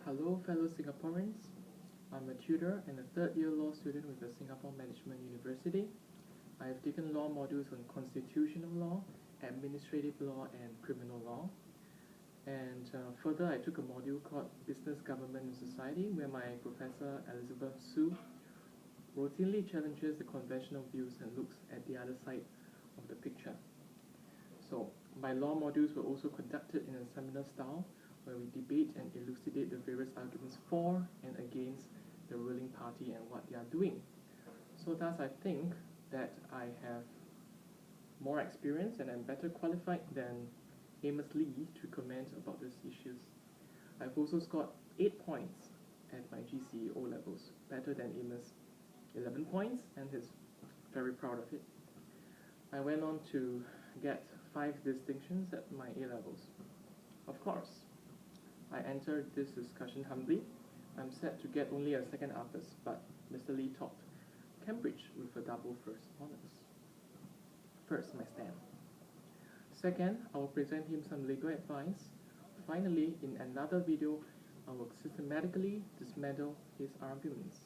Hello fellow Singaporeans, I'm a tutor and a third-year law student with the Singapore Management University. I have taken law modules on constitutional law, administrative law and criminal law. And further, I took a module called Business, Government and Society, where my professor, Elizabeth Su, routinely challenges the conventional views and looks at the other side of the picture. So, my law modules were also conducted in a seminar style, where we debate and elucidate the various arguments for and against the ruling party and what they are doing. So thus I think that I have more experience and I'm better qualified than Amos Lee to comment about these issues. I've also scored 8 points at my GCE O levels, better than Amos' 11 points, and he's very proud of it. I went on to get 5 distinctions at my A levels. Of course, I entered this discussion humbly. I'm set to get only a second upwards, but Mr. Lee topped Cambridge with a double first honors. First, my stand. Second, I will present him some legal advice. Finally, in another video, I will systematically dismantle his arguments,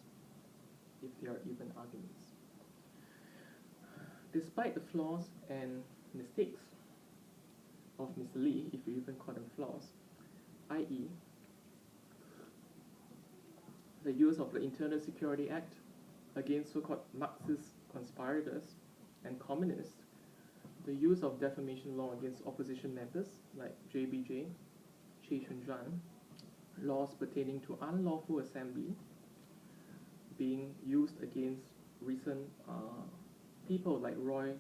if they are even arguments. Despite the flaws and mistakes of Mr. Lee, if you even call them flaws, i.e., the use of the Internal Security Act against so-called Marxist conspirators and communists, the use of defamation law against opposition members like JBJ, Che Chun-juan, laws pertaining to unlawful assembly being used against recent people like Roy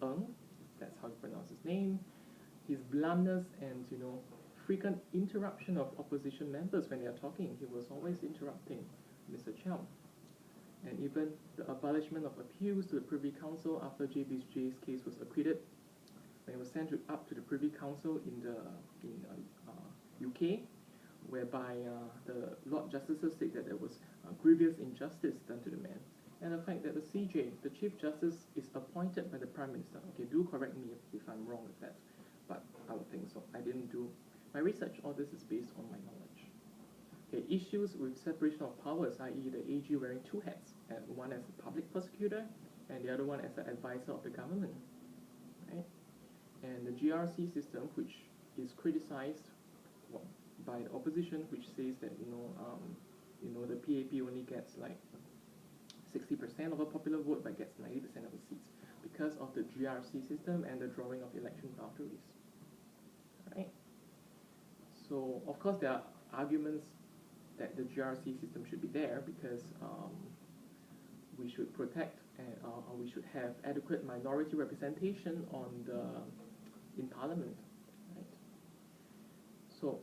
Ng, that's how you pronounce his name, his bluntness and, frequent interruption of opposition members when they are talking. He was always interrupting Mr. Chiang. And even the abolishment of appeals to the Privy Council after JBJ's case was acquitted, when it was sent up to the Privy Council in UK, whereby the Lord Justices said that there was grievous injustice done to the man. And the fact that the CJ, the Chief Justice, is appointed by the Prime Minister. Okay, do correct me if I'm wrong with that, but I would think so. I didn't do my research. All this is based on my knowledge. Okay, issues with separation of powers, i.e. the AG wearing 2 hats, one as a public prosecutor and the other one as an advisor of the government, right? And the GRC system, which is criticized by the opposition, which says that the PAP only gets like 60% of a popular vote but gets 90% of the seats because of the GRC system and the drawing of election boundaries, right? So of course there are arguments that the GRC system should be there because we should protect and we should have adequate minority representation in Parliament, right? So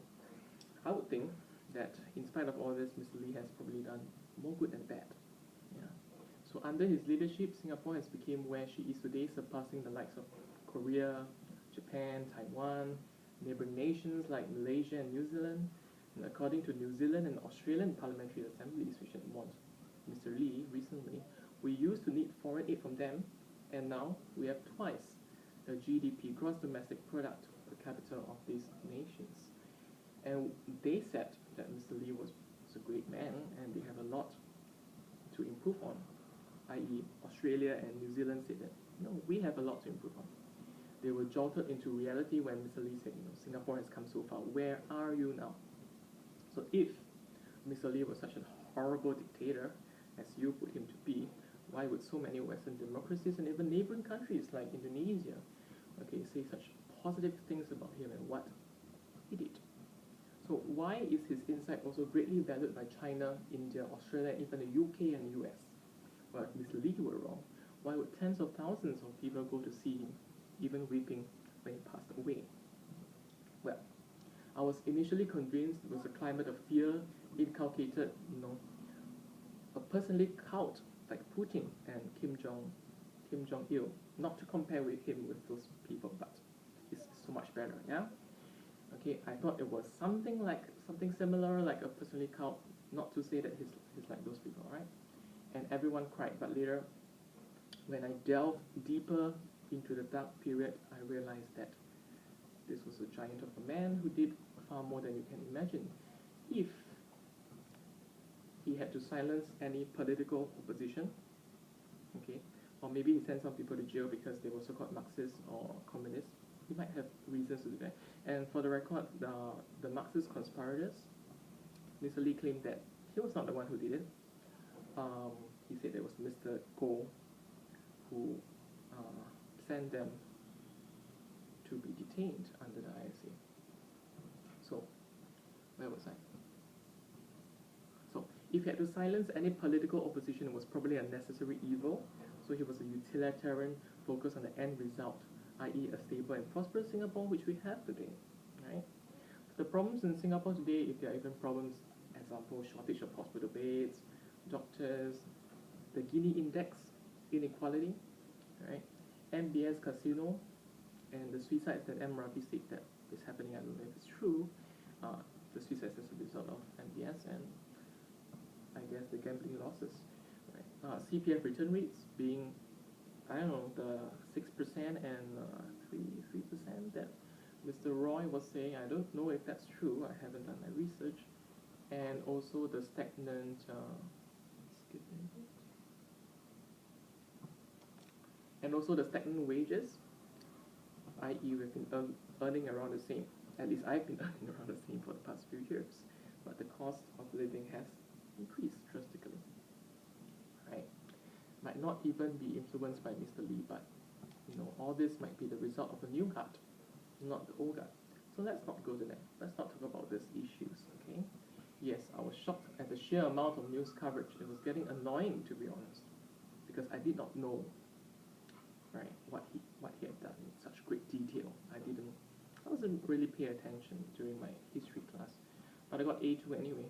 I would think that in spite of all this, Mr. Lee has probably done more good than bad. Yeah. So under his leadership, Singapore has become where she is today, surpassing the likes of Korea, Japan, Taiwan, neighboring nations like Malaysia and New Zealand. And according to New Zealand and Australian parliamentary assemblies, which had won Mr. Lee recently, we used to need foreign aid from them, and now we have twice the GDP, gross domestic product per capita of these nations. And they said that Mr. Lee was a great man and they have a lot to improve on, i.e. Australia and New Zealand said that, no, we have a lot to improve on. They were jolted into reality when Mr. Lee said, Singapore has come so far, where are you now? So if Mr. Lee was such a horrible dictator, as you put him to be, why would so many Western democracies and even neighboring countries like Indonesia, say such positive things about him and what he did? So why is his insight also greatly valued by China, India, Australia, even the UK and US? Well, if Mr. Lee were wrong, why would tens of thousands of people go to see him, even weeping when he passed away? Well, I was initially convinced it was a climate of fear inculcated, a personally cult like Putin and Kim Jong-il. Not to compare with him with those people, but it's so much better, yeah? Okay, I thought it was something similar, like a personally cult, not to say that he's like those people, right? And everyone cried, but later, when I delved deeper into the dark period, I realized that this was a giant of a man who did far more than you can imagine. If silence any political opposition, okay, or maybe he sent some people to jail because they were so-called Marxists or communists. He might have reasons to do that. And for the record, the Marxist conspirators, Mr. Lee claimed that he was not the one who did it. He said it was Mr. Goh who sent them to be detained under the ISA. So, where was I? So, if he had to silence any political opposition, it was probably a necessary evil. So he was a utilitarian, focused on the end result, i.e. a stable and prosperous Singapore, which we have today, right? The problems in Singapore today, if there are even problems, example, shortage of hospital beds, doctors, the Gini index, inequality, right? MBS casino, and the suicides that M. Ravi said that is happening, I don't know if it's true, the suicides as a result of MBS and I guess the gambling losses, right? CPF return rates being, I don't know, the 6% and 3% that Mr. Roy was saying. I don't know if that's true, I haven't done my research. And also the stagnant, and also the stagnant wages, i.e. we've been earning around the same, at least I've been earning around the same for the past few years, but the cost of living has increased drastically, right? Might not even be influenced by Mr. Lee, but all this might be the result of a new guard, not the old guard. So let's not go to that. Let's not talk about these issues, okay? Yes, I was shocked at the sheer amount of news coverage. It was getting annoying, to be honest, because I did not know, right, what he had done in such great detail. I wasn't really paying attention during my history class, but I got A2 anyway.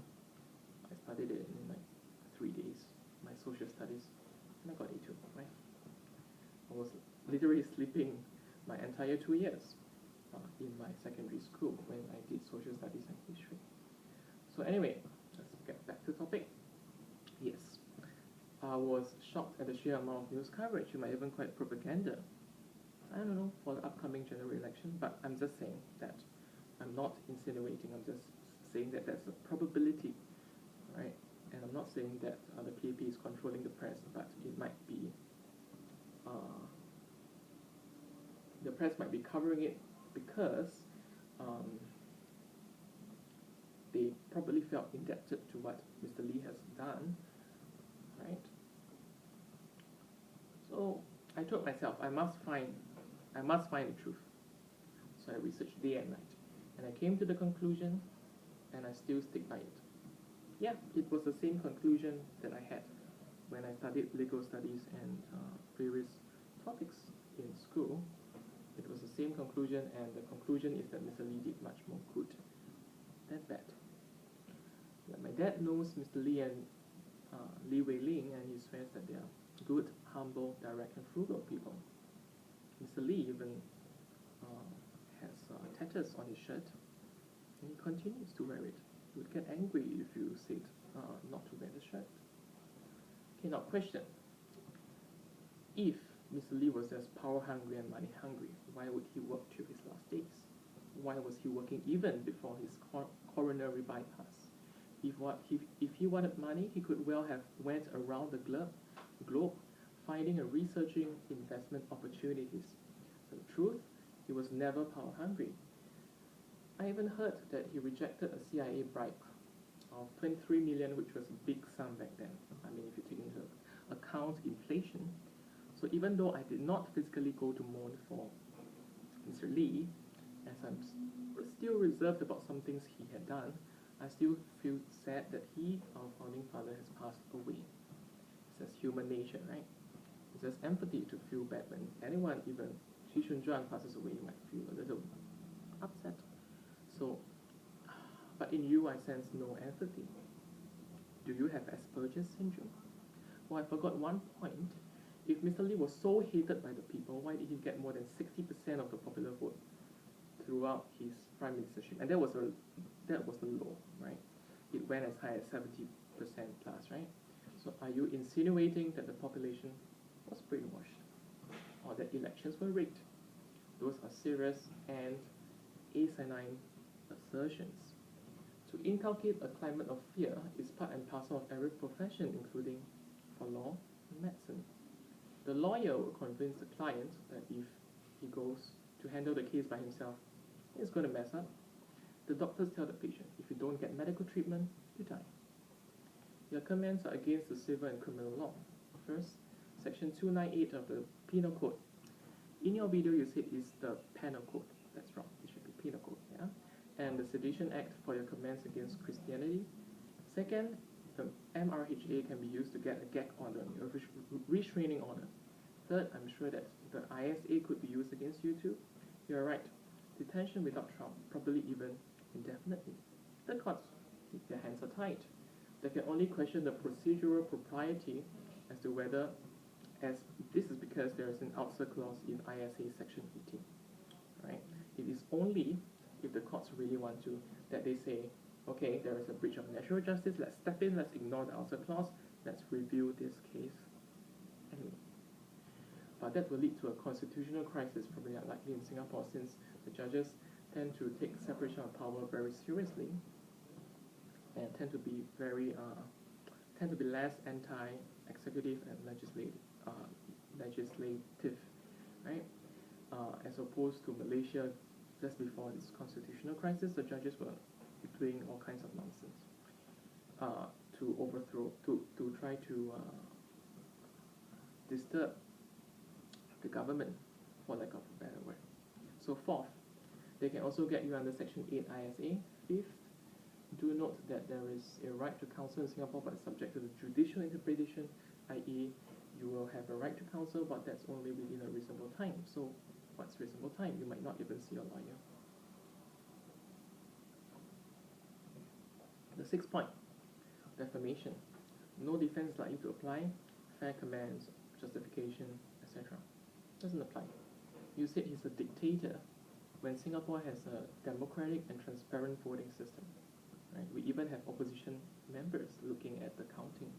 I studied it in like 3 days, my social studies, and I got A2, right? I was literally sleeping my entire 2 years in my secondary school when I did social studies and history. So anyway, let's get back to the topic. Yes, I was shocked at the sheer amount of news coverage. You might even call it propaganda. I don't know, for the upcoming general election, but I'm just saying that. I'm not insinuating, I'm just saying that there's a probability, right? And I'm not saying that the PAP is controlling the press, but it might be, the press might be covering it because they probably felt indebted to what Mr. Lee has done, right? So I told myself I must find the truth. So I researched day and night, and I came to the conclusion, and I still stick by it. Yeah, it was the same conclusion that I had when I studied legal studies and various topics in school. It was the same conclusion, and the conclusion is that Mr. Lee did much more good than bad. My dad knows Mr. Lee and Lee Wei Ling, and he swears that they are good, humble, direct, and frugal people. Mr. Lee even has tattoos on his shirt, and he continues to wear it. He would get angry if you said not to wear the shirt. Okay, now question. If Mr. Lee was as power hungry and money hungry, why would he work till his last days? Why was he working even before his coronary bypass? If he wanted money, he could well have went around the globe finding and researching investment opportunities. So the truth, he was never power hungry. I even heard that he rejected a CIA bribe of 23 million, which was a big sum back then. I mean, if you take into account inflation. So even though I did not physically go to mourn for Mr. Lee, as I'm still reserved about some things he had done, I still feel sad that he, our founding father, has passed away. It's just human nature, right? It's just empathy to feel bad when anyone, even Xu Shunzhuang, passes away, you might feel a little upset. So, but in you I sense no empathy. Do you have Asperger's syndrome? Well, I forgot one point. If Mr. Lee was so hated by the people, why did he get more than 60% of the popular vote throughout his prime ministership? And that was the law, right? It went as high as 70% plus, right? So are you insinuating that the population was brainwashed or that elections were rigged? Those are serious and asinine assertions. To inculcate a climate of fear is part and parcel of every profession, including for law and medicine. The lawyer will convince the client that if he goes to handle the case by himself, he's going to mess up. The doctors tell the patient, if you don't get medical treatment, you die. Your comments are against the civil and criminal law. First, Section 298 of the Penal Code. In your video, you said it's the Penal Code. That's wrong. It should be Penal Code, yeah? And the Sedition Act for your comments against Christianity. Second, the MRHA can be used to get a gag order, a restraining order. Third, I'm sure that the ISA could be used against you too. You're right. Detention without trial, probably even indefinitely. The courts, their hands are tied. They can only question the procedural propriety as to whether, as this is because there is an outside clause in ISA Section 18. Right? It is only if the courts really want to that they say, okay, there is a breach of natural justice, let's step in, let's ignore the outside clause, let's review this case anyway. But that will lead to a constitutional crisis, probably unlikely in Singapore, since the judges tend to take separation of power very seriously and tend to be less anti-executive and legislative, right? As opposed to Malaysia, just before this constitutional crisis, the judges were doing all kinds of nonsense to overthrow, to try to disturb the government, for lack of a better word. So fourth, they can also get you under Section 8 ISA. Fifth, do note that there is a right to counsel in Singapore, but it's subject to the judicial interpretation, i.e. you will have a right to counsel, but that's only within a reasonable time. So what's reasonable time? You might not even see a lawyer. The sixth point, defamation. No defense likely to apply, fair commands, justification, etc. Doesn't apply. You said he's a dictator when Singapore has a democratic and transparent voting system. Right? We even have opposition members looking at the counting.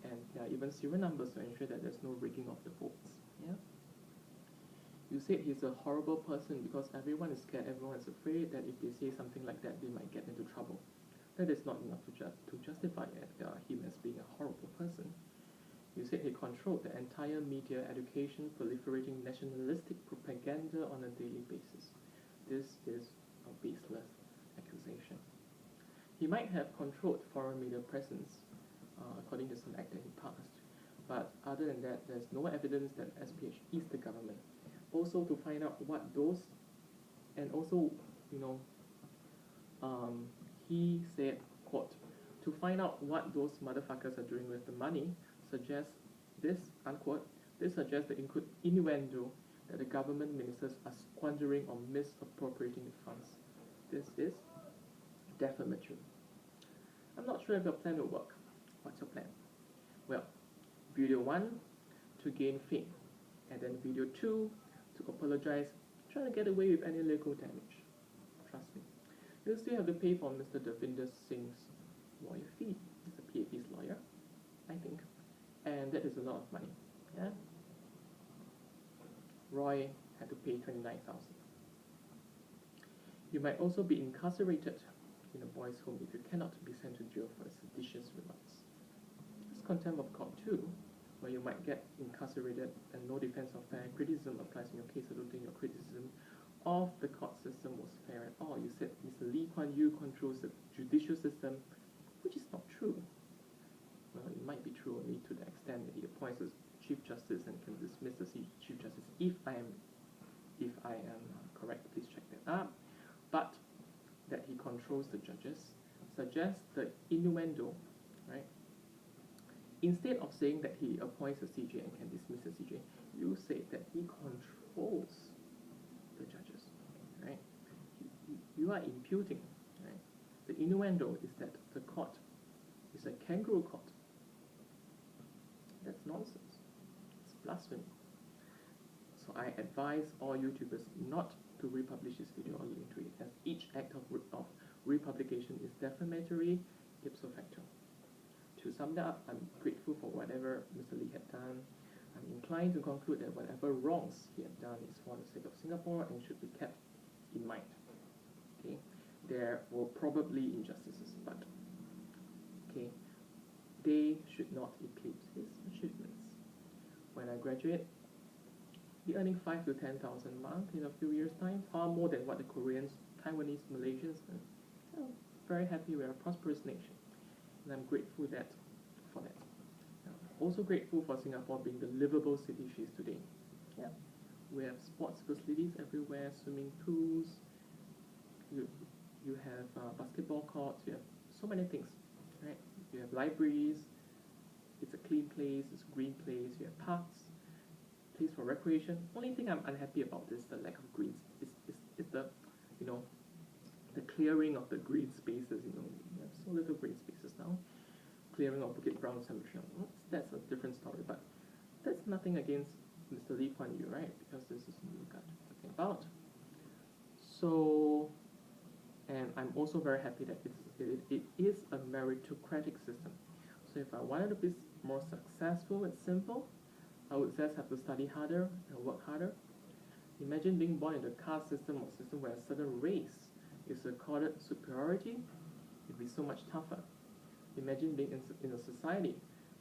And there are even serial numbers to ensure that there's no rigging of the votes. Yeah? You said he's a horrible person because everyone is scared, everyone is afraid that if they say something like that, they might get into trouble. That is not enough to justify him as being a horrible person. You said he controlled the entire media education, proliferating nationalistic propaganda on a daily basis. This is a baseless accusation. He might have controlled foreign media presence, according to some act that he passed. But other than that, there's no evidence that SPH is the government. Also, to find out what those, and also, he said, quote, to find out what those motherfuckers are doing with the money suggests this, unquote, this suggests the innuendo that the government ministers are squandering or misappropriating the funds. This is defamatory. I'm not sure if your plan will work. What's your plan? Well, video 1, to gain fame, and then video 2, to apologize, trying to get away with any legal damage. Trust me. You'll still have to pay for Mr. Devinder Singh's lawyer fee. He's a PAP's lawyer, I think. And that is a lot of money. Yeah? Roy had to pay $29,000. You might also be incarcerated in a boys' home if you cannot be sent to jail for seditious remarks. There's contempt of court too, where you might get incarcerated and no defense of fair criticism applies in your case. I don't think your criticism of the court system was fair at all. You said Mr. Lee Kuan Yew controls the judicial system, which is not true. Well, it might be true only to the extent that he appoints a Chief Justice and can dismiss the Chief Justice. If I am correct, please check that up. But that he controls the judges suggests the innuendo, right? Instead of saying that he appoints a CJ and can dismiss the CJ, you say that he controls the judges, right? You are imputing, right? The innuendo is that the court is a kangaroo court. That's nonsense. It's blasphemy. So I advise all YouTubers not to republish this video or link to it, as each act of republication is defamatory ipso facto. To sum that up, I'm grateful for whatever Mr. Lee had done. I'm inclined to conclude that whatever wrongs he had done is for the sake of Singapore and should be kept in mind. Okay? there were probably injustices, but okay, they should not eclipse his achievements. When I graduate, be earning 5 to 10,000 a month in a few years' time, far more than what the Koreans, Taiwanese, Malaysians earn. So, very happy we're a prosperous nation, and I'm grateful for that. Also grateful for Singapore being the livable city she is today. Yeah, we have sports facilities everywhere, swimming pools. You have basketball courts. You have so many things, right? You have libraries. It's a clean place. It's a green place. You have parks, place for recreation. Only thing I'm unhappy about is the lack of greens. It's the the clearing of the green spaces. We have so little green spaces now. Clearing of Bukit Brown Cemetery. That's a different story, but that's nothing against Mr. Lee Kuan Yew, right? Because this is what we're talking about. So, and I'm also very happy that it is a meritocratic system. So if I wanted to be more successful, it's simple. I would just have to study harder and work harder. Imagine being born in a caste system or system where a certain race is accorded superiority. It'd be so much tougher. Imagine being in a society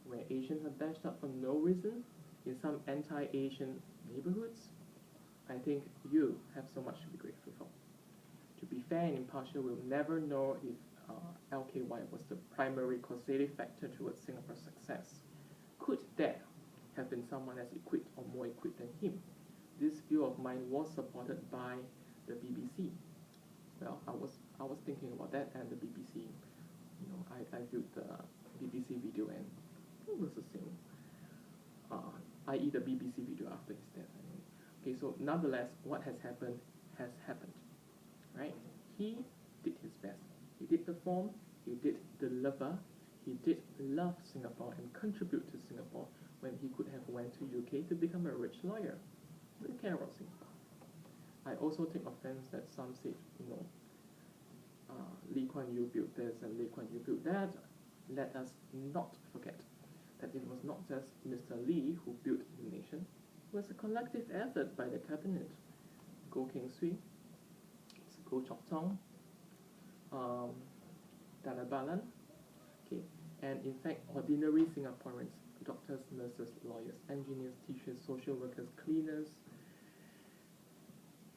where Asians are bashed up for no reason in some anti-Asian neighborhoods. I think you have so much to be grateful for. To be fair and impartial, we'll never know if LKY was the primary causative factor towards Singapore's success. Could there have been someone as equipped or more equipped than him? This view of mine was supported by the BBC. Well, I was thinking about that, and the BBC. I viewed the BBC video, and it was the same. I.e. the BBC video after his death. Okay, so nonetheless, what has happened, right? He did his best. He did perform, he did deliver, he did love Singapore and contribute to Singapore when he could have went to UK to become a rich lawyer. He didn't care about Singapore. I also take offense that some said, Lee Kuan Yew built this and Lee Kuan Yew built that. Let us not forget that it was not just Mr. Lee who built the nation. It was a collective effort by the cabinet. Goh Keng Swee, Goh Chok Tong, Dana Balan, okay, and in fact ordinary Singaporeans, doctors, nurses, lawyers, engineers, teachers, social workers, cleaners,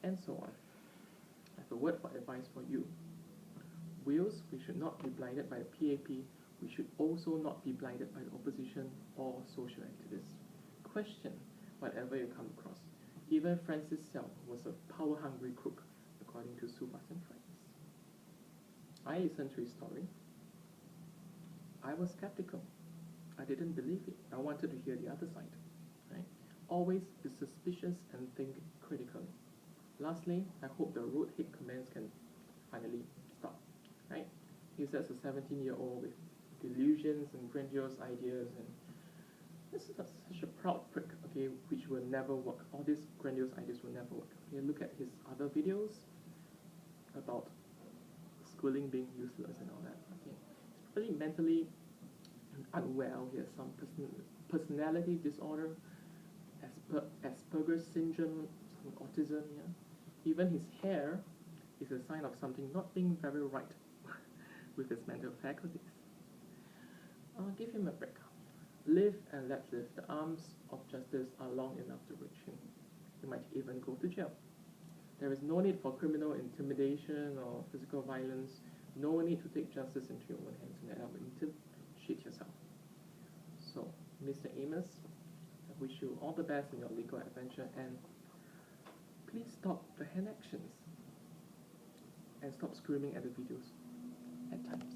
and so on. I have a word for advice for you. Wales, we should not be blinded by the PAP. We should also not be blinded by the opposition or social activists. Question whatever you come across. Even Francis Seow was a power-hungry crook, according to Subas and Friends. I listened to his story. I was skeptical. I didn't believe it. I wanted to hear the other side. Right? Always be suspicious and think critically. Lastly, I hope the road hate comments can finally stop. Right? He's just a 17-year-old with delusions and grandiose ideas, and this is such a proud prick, okay, which will never work. All these grandiose ideas will never work. Okay, look at his other videos about schooling being useless and all that. Okay, he's pretty mentally unwell. He has some personality disorder, Asperger's syndrome, some autism. Yeah, even his hair is a sign of something not being very right with his mental faculties. Give him a break. Live and let live. The arms of justice are long enough to reach him. He might even go to jail. There is no need for criminal intimidation or physical violence. No need to take justice into your own hands and end up into shit yourself. So, Mr. Amos, I wish you all the best in your legal adventure, and please stop the hand actions and stop screaming at the videos at times.